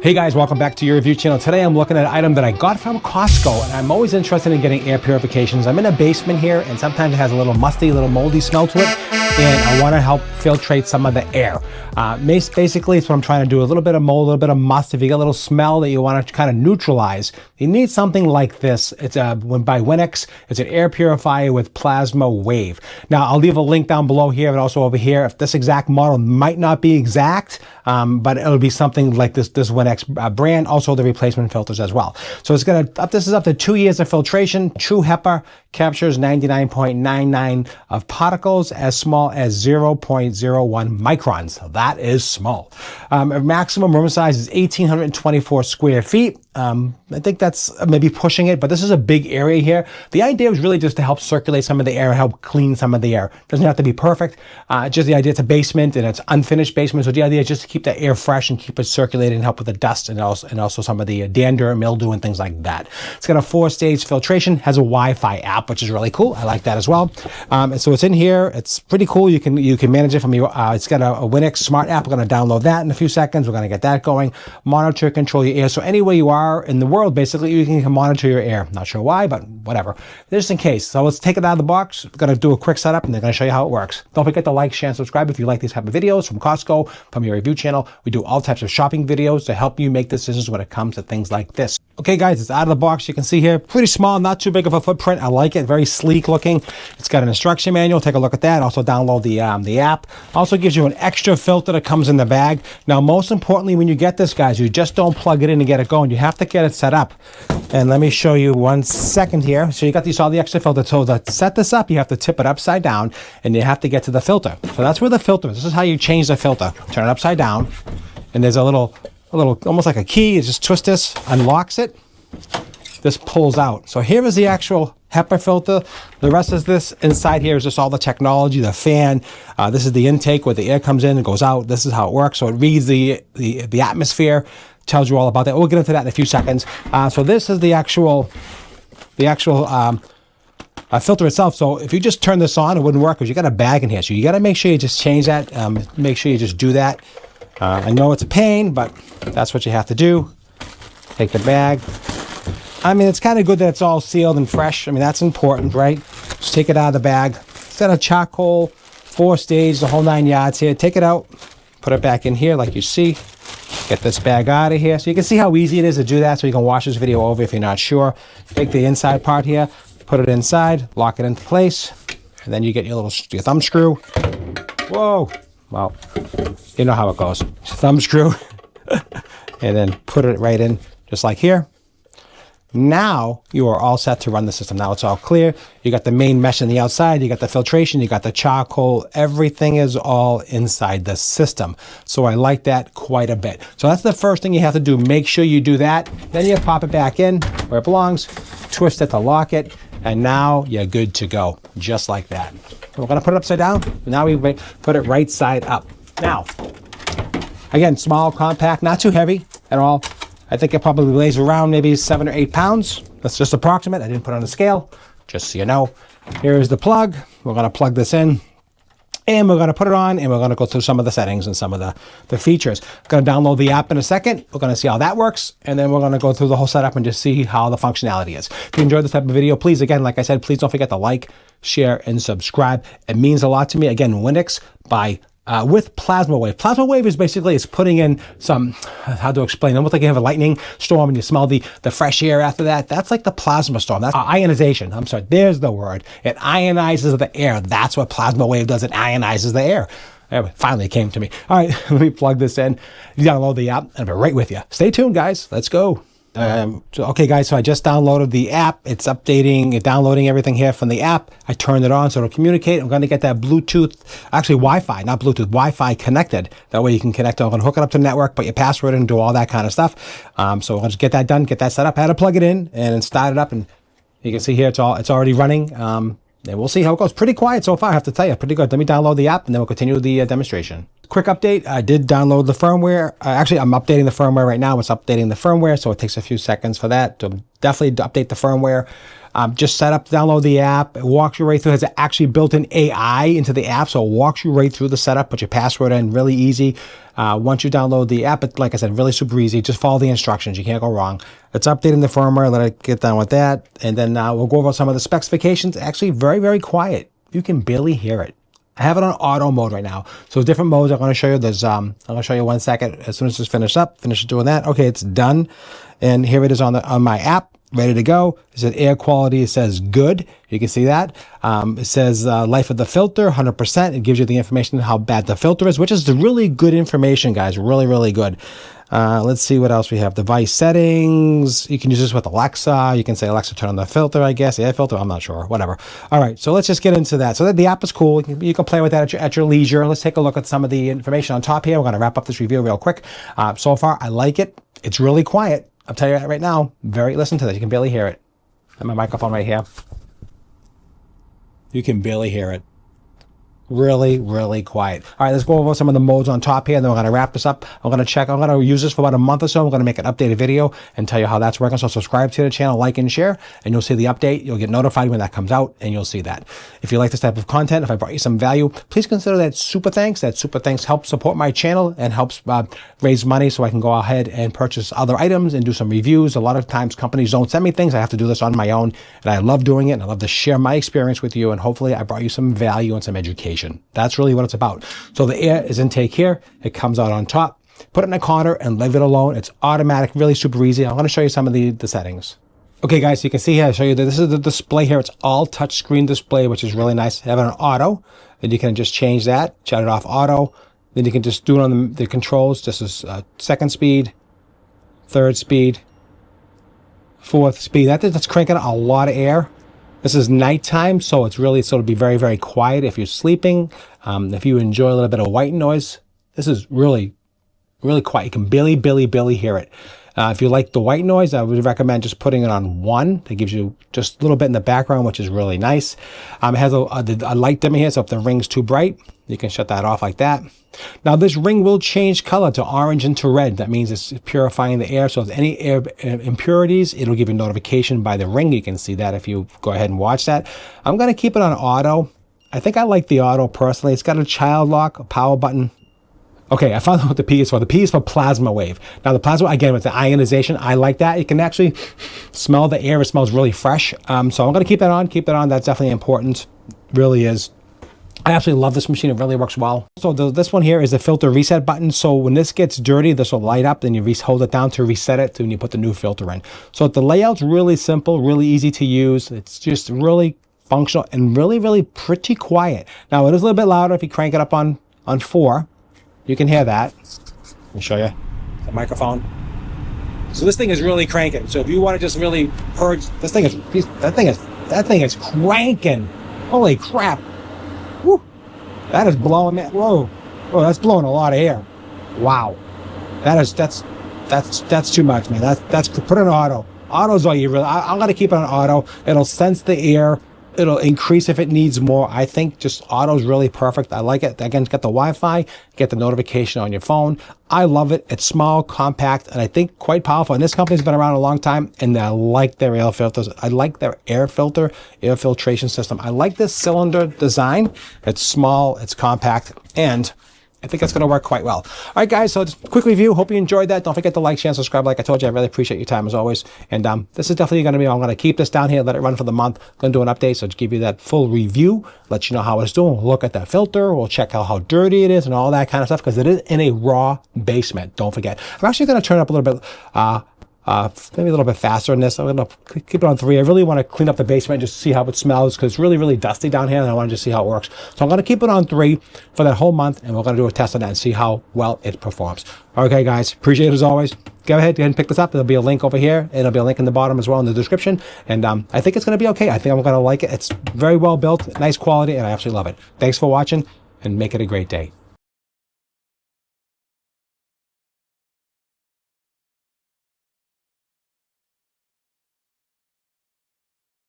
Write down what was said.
Hey guys, welcome back to your review channel. Today I'm looking at an item that I got from Costco, and I'm always interested in getting air purifications. I'm in a basement here, and sometimes it has a little musty, a little moldy smell to it, and I want to help filtrate some of the air. Basically, it's what I'm trying to do. A little bit of mold, a little bit of must. If you get a little smell that you want to kind of neutralize, you need something like this. It's by Winix. It's an air purifier with plasma wave. Now, I'll leave a link down below here and also over here. If this exact model might not be exact, but it'll be something like this Winix brand, also the replacement filters as well. So it's this is up to 2 years of filtration. True HEPA captures 99.99 of particles as small as 0.01 microns. So that is small. Maximum room size is 1,824 square feet. I think that's maybe pushing it, but this is a big area here. The idea was really just to help circulate some of the air, help clean some of the air. Doesn't have to be perfect. Just the idea, it's a basement and it's unfinished basement. So the idea is just to keep the air fresh and keep it circulated and help with the dust and also some of the dander, mildew, and things like that. It's got a 4-stage filtration, has a Wi-Fi app, which is really cool. I like that as well. And so it's in here. It's pretty cool. You can manage it from your, it's got a Winix smart app. We're going to download that in a few seconds. We're going to get that going. Monitor, control your air. So anywhere you are in the world, basically, you can monitor your air. Not sure why, but whatever. Just in case. So let's take it out of the box. We're going to do a quick setup, and they're going to show you how it works. Don't forget to like, share, and subscribe if you like these type of videos from Costco, from your review channel. We do all types of shopping videos to help you make decisions when it comes to things like this. Okay, guys, it's out of the box. You can see here, pretty small, not too big of a footprint. I like it. Very sleek looking. It's got an instruction manual. Take a look at that. Also download the app. Also gives you an extra filter that comes in the bag. Now, most importantly, when you get this, guys, you just don't plug it in and get it going. You have to get it set up. And let me show you 1 second here. So you got all the extra filter. So to set this up, you have to tip it upside down, and you have to get to the filter. So that's where the filter is. This is how you change the filter. Turn it upside down, and there's a little almost like a key. You just twist this, unlocks it. This pulls out. So here is the actual HEPA filter. The rest of this inside here is just all the technology, the fan. This is the intake where the air comes in and goes out. This is how it works. So it reads the atmosphere, tells you all about that. We'll get into that in a few seconds. So this is the actual filter itself. So if you just turn this on, it wouldn't work because you got a bag in here. So you got to make sure you just change that. Make sure you just do that. I know it's a pain, but that's what you have to do. Take the bag. I mean, it's kind of good that it's all sealed and fresh. I mean, that's important, right? Just take it out of the bag. It's got a charcoal, 4-stage, the whole 9 yards here. Take it out, put it back in here like you see. Get this bag out of here. So you can see how easy it is to do that. So you can watch this video over if you're not sure. Take the inside part here, put it inside, lock it into place. And then you get your thumb screw. Whoa. Well, you know how it goes. Thumb screw. And then put it right in, just like here. Now you are all set to run the system. Now it's all clear. You got the main mesh on the outside. You got the filtration. You got the charcoal. Everything is all inside the system. So I like that quite a bit. So that's the first thing you have to do. Make sure you do that. Then you pop it back in where it belongs. Twist it to lock it. And now you're good to go. Just like that. We're going to put it upside down. Now we put it right side up. Now, again, small, compact, not too heavy at all. I think it probably weighs around maybe 7 or 8 pounds. That's just approximate. I didn't put it on a scale, just so you know. Here's the plug. We're going to plug this in, and we're going to put it on, and we're going to go through some of the settings and some of the features. Going to download the app in a second. We're going to see how that works, and then we're going to go through the whole setup and just see how the functionality is. If you enjoyed this type of video, please, again, like I said, please don't forget to like, share, and subscribe. It means a lot to me. Again, Winix with plasma wave. Plasma wave is basically, it's putting in some, how to explain, almost like you have a lightning storm and you smell the fresh air after that. That's like the plasma storm. That's ionization. I'm sorry, there's the word. It ionizes the air. That's what plasma wave does. It ionizes the air. Finally, it came to me. All right, let me plug this in. You download the app, and I'll be right with you. Stay tuned, guys. Let's go. Okay, guys, so I just downloaded the app. It's updating, downloading everything here from the app. I turned it on so it'll communicate. I'm going to get that Bluetooth, actually Wi-Fi, not Bluetooth, Wi-Fi connected. That way you can connect. I'm going to hook it up to the network, put your password in, and do all that kind of stuff. So I'll just get that done, get that set up. I had to plug it in and start it up, and you can see here it's already running. And we'll see how it goes. Pretty quiet so far, I have to tell you. Pretty good. Let me download the app, and then we'll continue the demonstration. quick update. I did download the firmware. Actually, I'm updating the firmware right now. It's updating the firmware, so it takes a few seconds for that to definitely update the firmware. Just set up, download the app. It walks you right through. It has actually built-in AI into the app, so it walks you right through the setup. Put your password in, really easy. Once you download the app, it's, like I said, really super easy. Just follow the instructions. You can't go wrong. It's updating the firmware. Let it get done with that, and then we'll go over some of the specifications. Actually, very, very quiet. You can barely hear it. I have it on auto mode right now. So different modes I'm going to show you. There's I'm going to show you 1 second. As soon as it's finished up, finish doing that. Okay, it's done. And here it is on my app, ready to go. It says air quality. It says good. You can see that. It says life of the filter, 100%. It gives you the information on how bad the filter is, which is the really good information, guys. Really, really good. Let's see what else we have. Device settings. You can use this with Alexa. You can say, Alexa, turn on the filter, I guess. Air filter. I'm not sure. Whatever. All right. So let's just get into that. So the app is cool. You can play with that at your leisure. Let's take a look at some of the information on top here. We're going to wrap up this review real quick. So far, I like it. It's really quiet. I'll tell you right now. Listen to this. You can barely hear it. I have my microphone right here. You can barely hear it. Really, really quiet. All right, let's go over some of the modes on top here, and then we're going to wrap this up. I'm going to use this for about a month or so. I'm going to make an updated video and tell you how that's working. So subscribe to the channel, like and share, and you'll see the update. You'll get notified when that comes out, and you'll see that. If you like this type of content, if I brought you some value, please consider that super thanks. That super thanks helps support my channel and helps raise money so I can go ahead and purchase other items and do some reviews. A lot of times companies don't send me things. I have to do this on my own, and I love doing it, and I love to share my experience with you, and hopefully I brought you some value and some education. That's really what it's about. So the air is intake here. It comes out on top. Put it in a corner and leave it alone. It's automatic, really super easy. I'm going to show you some of the settings. Okay, guys, so you can see here, I'll show you that this is the display here. It's all touchscreen display, which is really nice. Have it on auto, and you can just change that, shut it off auto. Then you can just do it on the controls. This is second speed, third speed, fourth speed. That's cranking out a lot of air. This is nighttime, so it's really sort of be very, very quiet if you're sleeping. If you enjoy a little bit of white noise, this is really, really quiet. You can barely hear it. If you like the white noise, I would recommend just putting it on 1. That gives you just a little bit in the background, which is really nice. It has a light dimmer here, so if the ring's too bright, you can shut that off like that. Now this ring will change color to orange and to red. That means it's purifying the air. So if there's any air impurities, it'll give you notification by the ring. You can see that if you go ahead and watch that. I'm going to keep it on auto. I think I like the auto personally. It's got a child lock, a power button. Okay, I found out what the P is for. The P is for plasma wave. Now the plasma, again, with the ionization, I like that. You can actually smell the air. It smells really fresh. So I'm going to keep that on. Keep that on. That's definitely important. Really is. I absolutely love this machine. It really works well. So this one here is the filter reset button. So when this gets dirty, this will light up. Then you hold it down to reset it when you put the new filter in. So the layout's really simple, really easy to use. It's just really functional and really, really pretty quiet. Now it is a little bit louder if you crank it up on 4. You can hear that. Let me show you the microphone. So this thing is really cranking. So if you want to just really purge, that thing is cranking. Holy crap. Woo. That is blowing me. Whoa. That's blowing a lot of air. Wow. That's too much, man. That's put it on auto. Auto's all you really. I'm gonna keep it on auto. It'll sense the air. It'll increase if it needs more. I think just auto's really perfect. I like it. Again, get the Wi-Fi, get the notification on your phone. I love it. It's small, compact, and I think quite powerful. And this company's been around a long time, and I like their air filters. I like their air filtration system. I like this cylinder design. It's small, it's compact, and I think that's going to work quite well. All right, guys, so just a quick review. Hope you enjoyed that. Don't forget to like, share, and subscribe. Like I told you, I really appreciate your time as always. And this is definitely going to be, I'm going to keep this down here, let it run for the month. I'm going to do an update, so to give you that full review, let you know how it's doing. We'll look at that filter. We'll check out how dirty it is and all that kind of stuff, because it is in a raw basement. Don't forget. I'm actually going to turn it up a little bit, maybe a little bit faster in this. I'm going to keep it on 3. I really want to clean up the basement, just see how it smells, because it's really, really dusty down here, and I want to just see how it works. So I'm going to keep it on 3 for that whole month, and we're going to do a test on that and see how well it performs. Okay, guys, appreciate it as always. Go ahead and pick this up. There'll be a link over here, and there'll be a link in the bottom as well in the description. And I think it's going to be okay. I think I'm going to like it. It's very well built, nice quality, and I absolutely love it. Thanks for watching, and make it a great day.